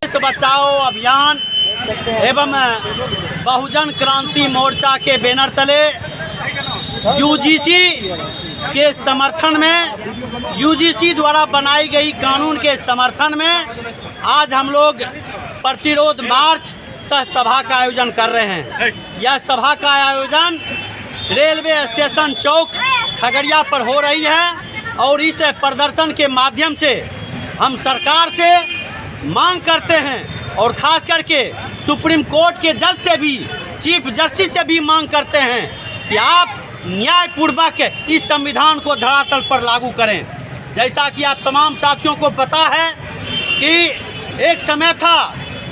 देश बचाओ अभियान एवं बहुजन क्रांति मोर्चा के बैनर तले यूजीसी के समर्थन में, यूजीसी द्वारा बनाई गई कानून के समर्थन में आज हम लोग प्रतिरोध मार्च सह सभा का आयोजन कर रहे हैं। यह सभा का आयोजन रेलवे स्टेशन चौक खगड़िया पर हो रही है और इस प्रदर्शन के माध्यम से हम सरकार से मांग करते हैं और ख़ास करके सुप्रीम कोर्ट के जज से भी, चीफ जस्टिस से भी मांग करते हैं कि आप न्यायपूर्वक इस संविधान को धरातल पर लागू करें। जैसा कि आप तमाम साथियों को पता है कि एक समय था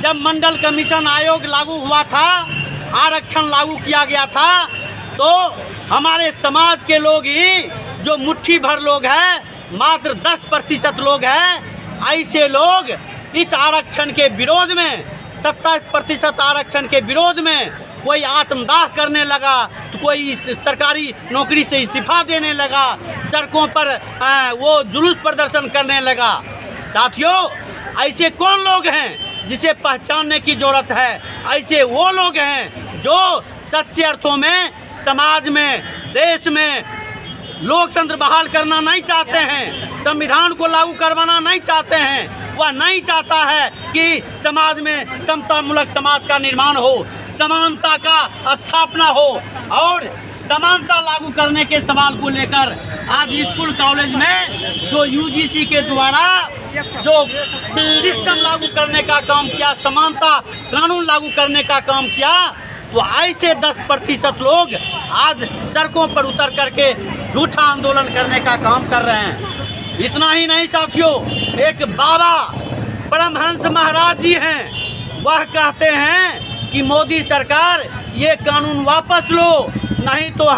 जब मंडल कमीशन आयोग लागू हुआ था, आरक्षण लागू किया गया था, तो हमारे समाज के लोग ही जो मुट्ठी भर लोग हैं, मात्र 10% लोग हैं, ऐसे लोग इस आरक्षण के विरोध में, 27% आरक्षण के विरोध में कोई आत्मदाह करने लगा तो कोई सरकारी नौकरी से इस्तीफा देने लगा, सड़कों पर वो जुलूस प्रदर्शन करने लगा। साथियों, ऐसे कौन लोग हैं जिसे पहचानने की ज़रूरत है? ऐसे वो लोग हैं जो सच्चे अर्थों में समाज में, देश में लोकतंत्र बहाल करना नहीं चाहते हैं, संविधान को लागू करवाना नहीं चाहते हैं। वह नहीं चाहता है कि समाज में समतामूलक समाज का निर्माण हो, समानता का स्थापना हो। और समानता लागू करने के सवाल को लेकर आज स्कूल कॉलेज में जो यूजीसी के द्वारा जो सिस्टम लागू करने का काम किया, समानता कानून लागू करने का काम किया, तो ऐसे 10% लोग आज सड़कों पर उतर करके झूठा आंदोलन करने का काम कर रहे हैं। इतना ही नहीं साथियों, एक बाबा परमहंस महाराज जी हैं, वह कहते हैं कि मोदी सरकार ये कानून वापस लो, नहीं तो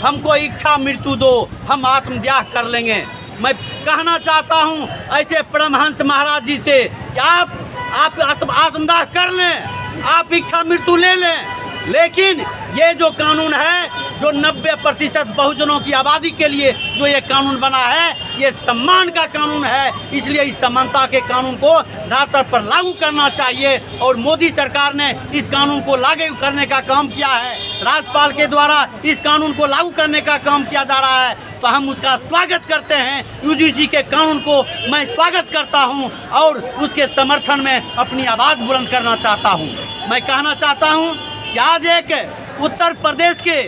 हमको इच्छा मृत्यु दो, हम आत्मदाह कर लेंगे। मैं कहना चाहता हूँ ऐसे परमहंस महाराज जी से कि आप आत्मदाह कर लें, आप इच्छा मृत्यु ले लें, लेकिन ये जो कानून है, जो 90% बहुजनों की आबादी के लिए जो ये कानून बना है, ये सम्मान का कानून है। इसलिए इस समानता के कानून को धरातल पर लागू करना चाहिए और मोदी सरकार ने इस कानून को लागू करने का काम किया है। राज्यपाल के द्वारा इस कानून को लागू करने का काम किया जा रहा है, तो हम उसका स्वागत करते हैं। यूजीसी के कानून को मैं स्वागत करता हूं और उसके समर्थन में अपनी आवाज़ बुलंद करना चाहता हूं। मैं कहना चाहता हूं कि आज एक उत्तर प्रदेश के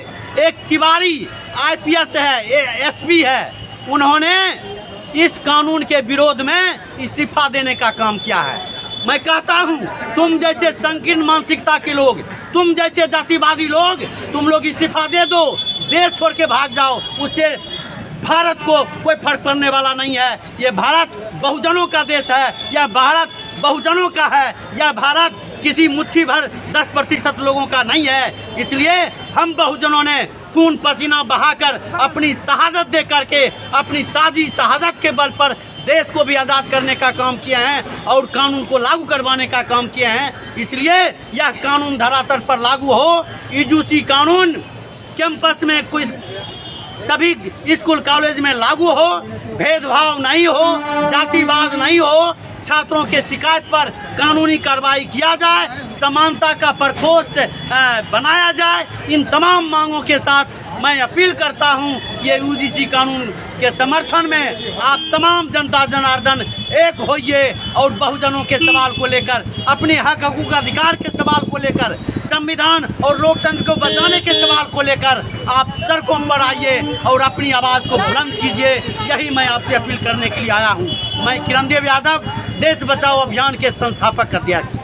एक तिवारी IPS है, SP है, उन्होंने इस कानून के विरोध में इस्तीफा देने का काम किया है। मैं कहता हूं, तुम जैसे संकीर्ण मानसिकता के लोग, तुम जैसे जातिवादी लोग, तुम लोग इस्तीफा दे दो, देश छोड़ के भाग जाओ, उससे भारत को कोई फर्क पड़ने वाला नहीं है। ये भारत बहुजनों का देश है, यह भारत बहुजनों का है, यह भारत किसी मुट्ठी भर 10% लोगों का नहीं है। इसलिए हम बहुजनों ने खून पसीना बहाकर अपनी शहादत दे करके, अपनी साजी शहादत के बल पर देश को भी आज़ाद करने का काम किए हैं और कानून को लागू करवाने का काम किए हैं। इसलिए यह कानून धरातल पर लागू हो, यूजीसी कानून कैंपस में कोई सभी स्कूल कॉलेज में लागू हो, भेदभाव नहीं हो, जातिवाद नहीं हो, छात्रों के शिकायत पर कानूनी कार्रवाई किया जाए, समानता का प्रकोष्ठ बनाया जाए। इन तमाम मांगों के साथ मैं अपील करता हूं, ये यूजीसी कानून के समर्थन में आप तमाम जनता जनार्दन एक होइए और बहुजनों के सवाल को लेकर, अपने हक हकूक़ अधिकार के सवाल को लेकर, संविधान और लोकतंत्र को बचाने के सवाल को लेकर आप सड़कों पर आइए और अपनी आवाज़ को बुलंद कीजिए। यही मैं आपसे अपील करने के लिए आया हूँ। मैं किरण देव यादव, देश बचाओ अभियान के संस्थापक अध्यक्ष।